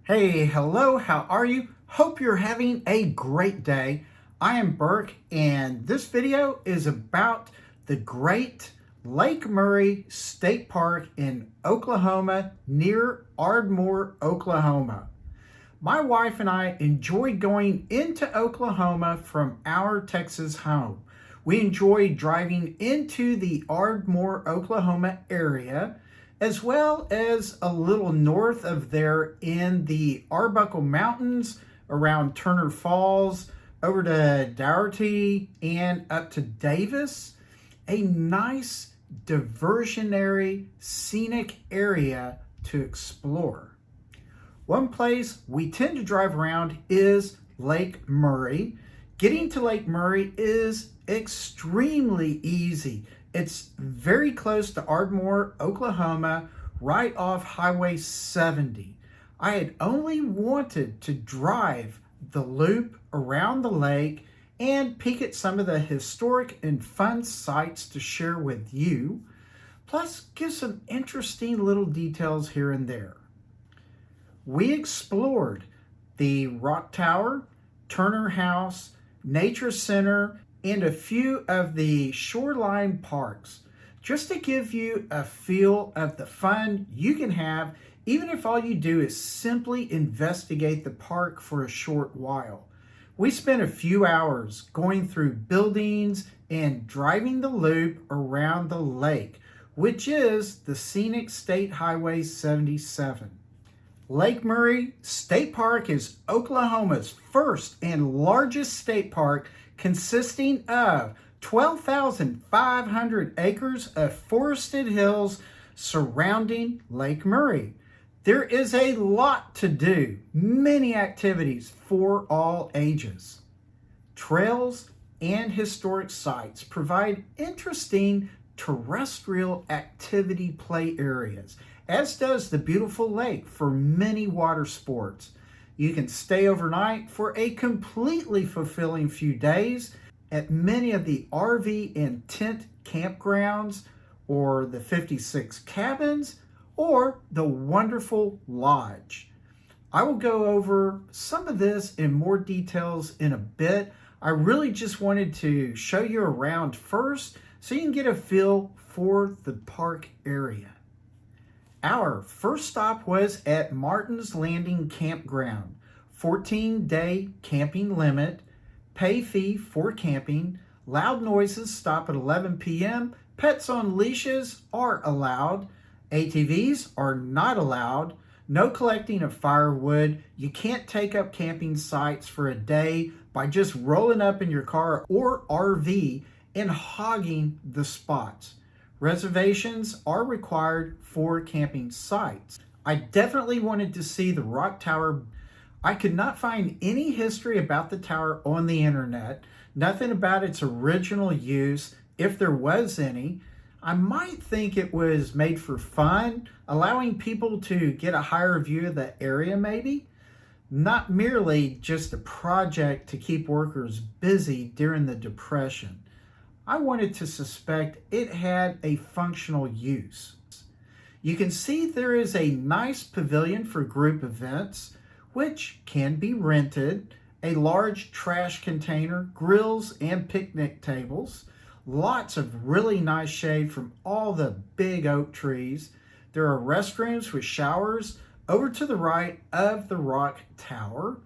Hey, hello, how are you? Hope you're having a great day. I am Burke, and this video is about the great Lake Murray State Park in Oklahoma near Ardmore, Oklahoma. My wife and I enjoy going into Oklahoma from our Texas home. We enjoy driving into the Ardmore, Oklahoma area, as well as a little north of there in the Arbuckle Mountains, around Turner Falls, over to Dougherty, and up to Davis. A nice diversionary scenic area to explore. One place we tend to drive around is Lake Murray. Getting to Lake Murray is extremely easy. It's very close to Ardmore, Oklahoma, right off Highway 70. I had only wanted to drive the loop around the lake and peek at some of the historic and fun sights to share with you, plus give some interesting little details here and there. We explored the Rock Tower, Turner House, Nature Center, and a few of the shoreline parks, just to give you a feel of the fun you can have even if all you do is simply investigate the park for a short while. We spent a few hours going through buildings and driving the loop around the lake, which is the Scenic State Highway 77. Lake Murray State Park is Oklahoma's first and largest state park, consisting of 12,500 acres of forested hills surrounding Lake Murray. There is a lot to do, many activities for all ages. Trails and historic sites provide interesting terrestrial activity play areas, as does the beautiful lake for many water sports. You can stay overnight for a completely fulfilling few days at many of the RV and tent campgrounds, or the 56 cabins, or the wonderful lodge. I will go over some of this in more details in a bit. I really just wanted to show you around first so you can get a feel for the park area. Our first stop was at Martin's Landing Campground. 14-day camping limit, pay fee for camping, loud noises stop at 11 p.m., pets on leashes are allowed, ATVs are not allowed, no collecting of firewood, you can't take up camping sites for a day by just rolling up in your car or RV and hogging the spots. Reservations are required for camping sites. I definitely wanted to see the Rock Tower. I could not find any history about the tower on the internet, nothing about its original use, if there was any. I might think it was made for fun, allowing people to get a higher view of the area maybe. Not merely just a project to keep workers busy during the Depression. I wanted to suspect it had a functional use. You can see there is a nice pavilion for group events, which can be rented, a large trash container, grills, and picnic tables, lots of really nice shade from all the big oak trees. There are restrooms with showers over to the right of the Rock Tower.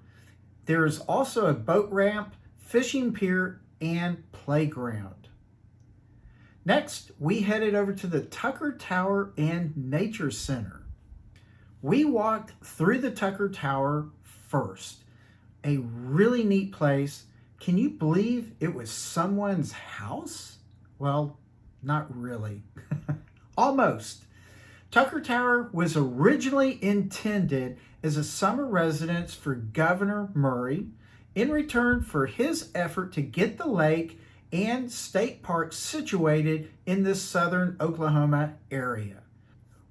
There is also a boat ramp, fishing pier, and playground. Next, we headed over to the Tucker Tower and Nature Center. We walked through the Tucker Tower first. A really neat place. Can you believe it was someone's house? Well, not really. Almost. Tucker Tower was originally intended as a summer residence for Governor Murray in return for his effort to get the lake and state park situated in the southern Oklahoma area.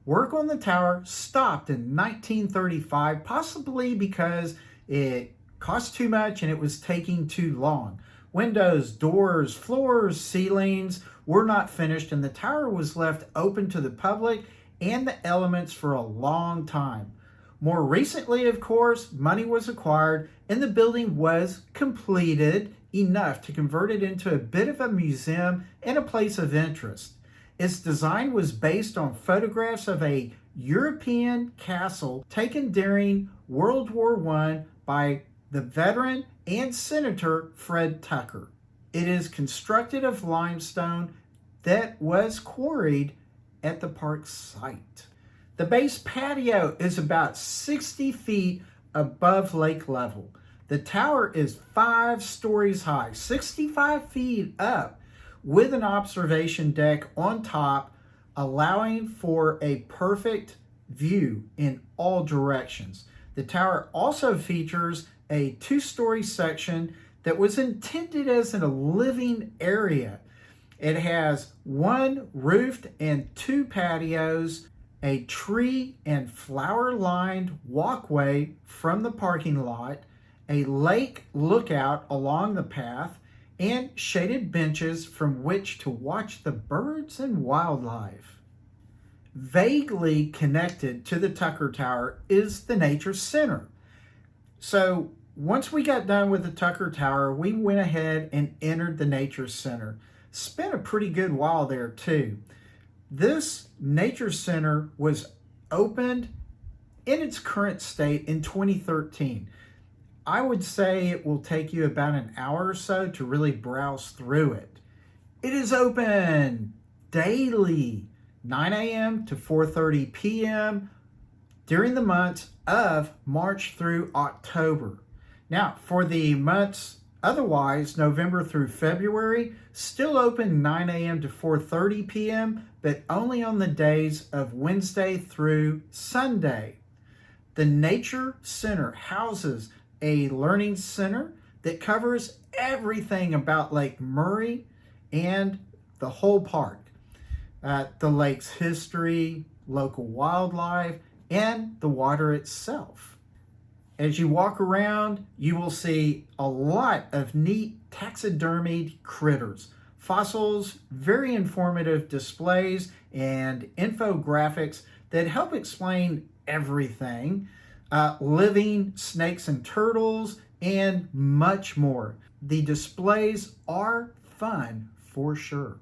Work on the tower stopped in 1935, possibly because it cost too much and it was taking too long. Windows, doors, floors, ceilings were not finished, and the tower was left open to the public and the elements for a long time. More recently, of course, money was acquired and the building was completed enough to convert it into a bit of a museum and a place of interest. Its design was based on photographs of a European castle taken during World War I by the veteran and Senator Fred Tucker. It is constructed of limestone that was quarried at the park site. The base patio is about 60 feet above lake level. The tower is 5 stories high, 65 feet up, with an observation deck on top, allowing for a perfect view in all directions. The tower also features a 2-story section that was intended as a living area. It has 1 roofed and 2 patios, a tree and flower-lined walkway from the parking lot, a lake lookout along the path, and shaded benches from which to watch the birds and wildlife. Vaguely connected to the Tucker Tower is the Nature Center. So once we got done with the Tucker Tower, we went ahead and entered the Nature Center. Spent a pretty good while there too. This Nature Center was opened in its current state in 2013. I would say it will take you about an hour or so to really browse through it. It is open daily, 9 a.m. to 4:30 p.m. during the months of March through October. Now, for the months otherwise, November through February, still open 9 a.m. to 4:30 p.m., but only on the days of Wednesday through Sunday. The Nature Center houses a learning center that covers everything about Lake Murray and the whole park. The lake's history, local wildlife, and the water itself. As you walk around, you will see a lot of neat taxidermied critters, fossils, very informative displays, and infographics that help explain everything, living snakes and turtles, and much more. The displays are fun for sure.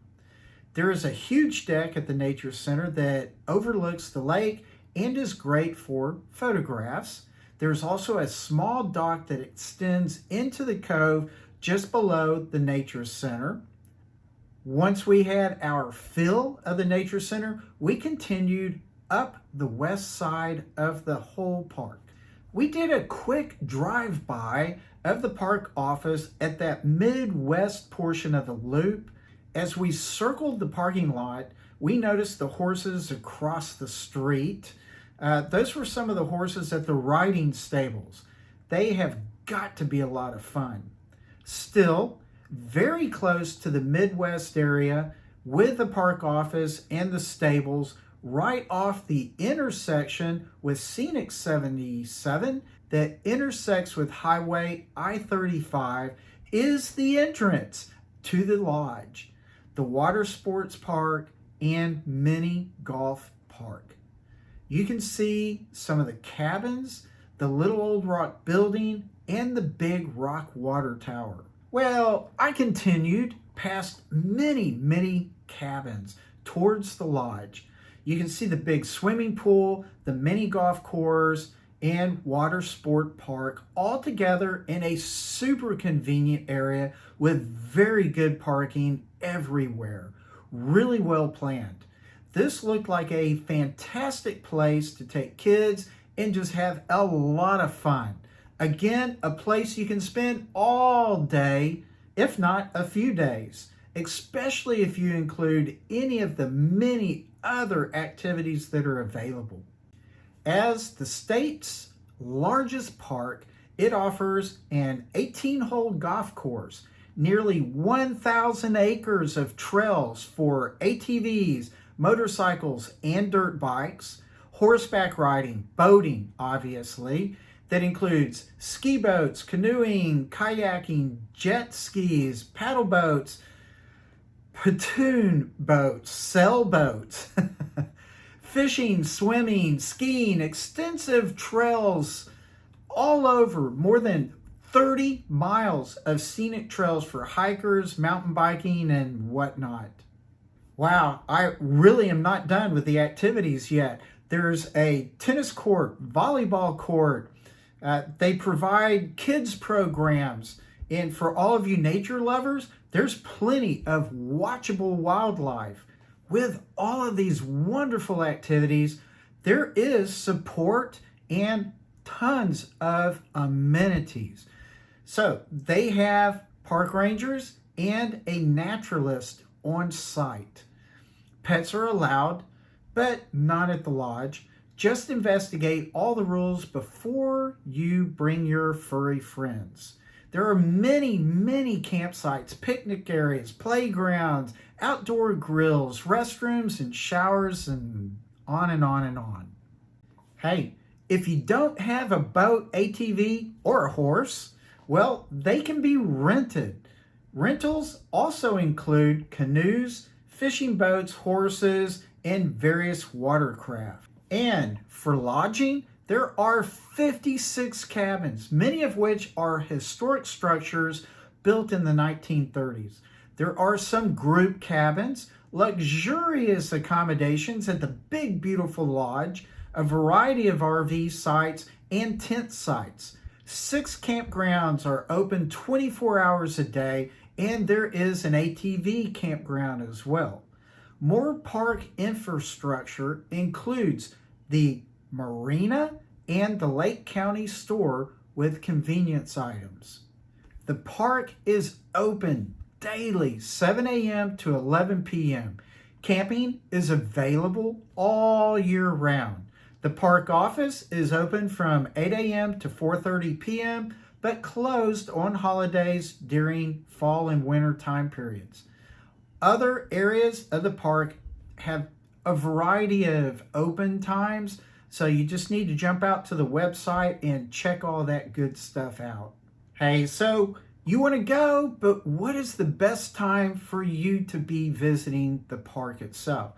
There is a huge deck at the Nature Center that overlooks the lake and is great for photographs. There's also a small dock that extends into the cove just below the Nature Center. Once we had our fill of the Nature Center, we continued up the west side of the whole park. We did a quick drive-by of the park office at that midwest portion of the loop. As we circled the parking lot, we noticed the horses across the street. Those were some of the horses at the riding stables. They have got to be a lot of fun. Still, very close to the Midwest area with the park office and the stables, right off the intersection with Scenic 77 that intersects with Highway I-35, is the entrance to the lodge, the water sports park, and mini golf park. You can see some of the cabins, the little old rock building, and the big rock water tower. Well, I continued past many cabins towards the lodge. You can see the big swimming pool, the mini golf course, and water sport park all together in a super convenient area with very good parking everywhere. Really well planned. This looked like a fantastic place to take kids and just have a lot of fun. Again, a place you can spend all day, if not a few days, especially if you include any of the many other activities that are available. As the state's largest park, it offers an 18-hole golf course, nearly 1,000 acres of trails for ATVs, motorcycles, and dirt bikes, horseback riding, boating, obviously, that includes ski boats, canoeing, kayaking, jet skis, paddle boats, pontoon boats, sailboats, Fishing, swimming, skiing, extensive trails all over, more than 30 miles of scenic trails for hikers, mountain biking, and whatnot. Wow, I really am not done with the activities yet. There's a tennis court, volleyball court. They provide kids programs. And for all of you nature lovers, there's plenty of watchable wildlife. With all of these wonderful activities, there is support and tons of amenities. So they have park rangers and a naturalist on site. Pets are allowed, but not at the lodge. Just investigate all the rules before you bring your furry friends. There are many, many campsites, picnic areas, playgrounds, outdoor grills, restrooms, and showers, and on and on and on. Hey, if you don't have a boat, ATV, or a horse, well, they can be rented. Rentals also include canoes, fishing boats, horses, and various watercraft. And for lodging, there are 56 cabins, many of which are historic structures built in the 1930s. There are some group cabins, luxurious accommodations at the big, beautiful lodge, a variety of RV sites and tent sites. 6 campgrounds are open 24 hours a day, and there is an ATV campground as well. More park infrastructure includes the marina and the Lake County store with convenience items. The park is open daily, 7 a.m. to 11 p.m. Camping is available all year round. The park office is open from 8 a.m. to 4:30 p.m., but closed on holidays during fall and winter time periods. Other areas of the park have a variety of open times, so you just need to jump out to the website and check all that good stuff out. Hey, so you want to go, but what is the best time for you to be visiting the park itself?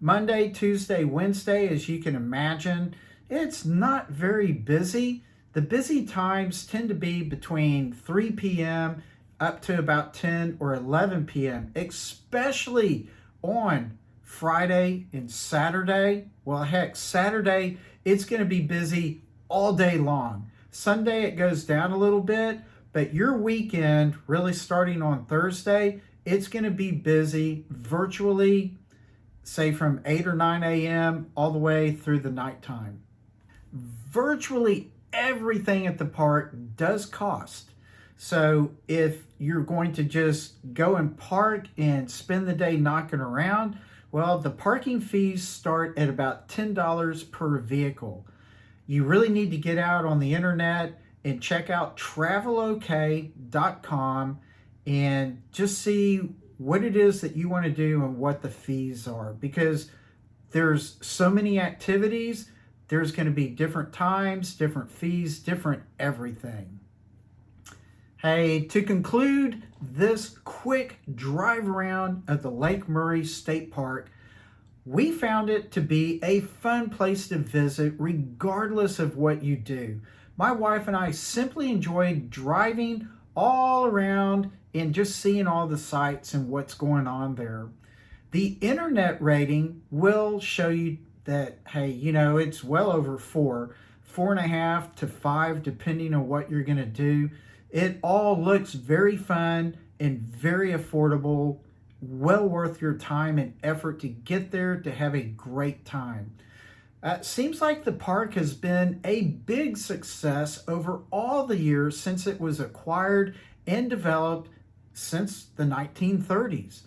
Monday, Tuesday, Wednesday, as you can imagine, it's not very busy. The busy times tend to be between 3 p.m. up to about 10 or 11 p.m., especially on Friday and Saturday. Well, heck, Saturday, it's going to be busy all day long. Sunday, it goes down a little bit, but your weekend, really starting on Thursday, it's going to be busy virtually, say from 8 or 9 a.m. all the way through the nighttime. Virtually everything at the park does cost. So if you're going to just go and park and spend the day knocking around, well, the parking fees start at about $10 per vehicle. You really need to get out on the internet and check out travelok.com and just see what it is that you want to do and what the fees are, because there's so many activities. There's going to be different times, different fees, different everything. Hey, to conclude this quick drive around of the Lake Murray State Park, we found it to be a fun place to visit regardless of what you do. My wife and I simply enjoyed driving all around and just seeing all the sights and what's going on there. The internet rating will show you that, hey, it's well over 4.5 to 5, depending on what you're going to do. It all looks very fun and very affordable, well worth your time and effort to get there to have a great time. Seems like the park has been a big success over all the years since it was acquired and developed since the 1930s.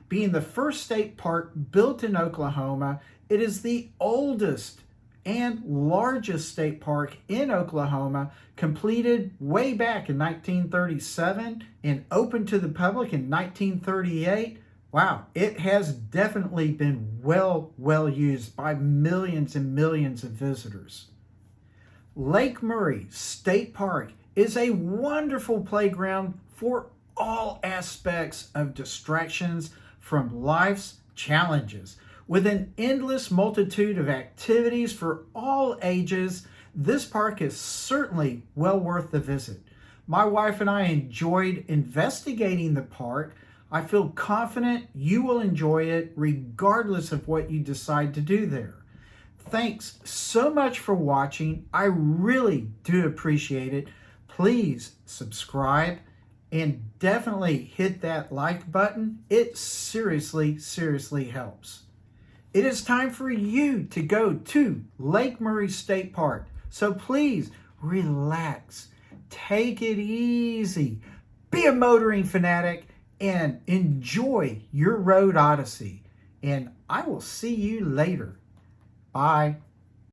Being the first state park built in Oklahoma, it is the oldest and largest state park in Oklahoma, completed way back in 1937 and opened to the public in 1938. Wow, it has definitely been well used by millions and millions of visitors. Lake Murray State Park is a wonderful playground for all aspects of distractions from life's challenges. With an endless multitude of activities for all ages, this park is certainly well worth the visit. My wife and I enjoyed investigating the park. I feel confident you will enjoy it regardless of what you decide to do there. Thanks so much for watching. I really do appreciate it. Please subscribe and definitely hit that like button. It seriously helps. It is time for you to go to Lake Murray State Park. So please relax, take it easy, be a motoring fanatic, and enjoy your road odyssey. And I will see you later. Bye.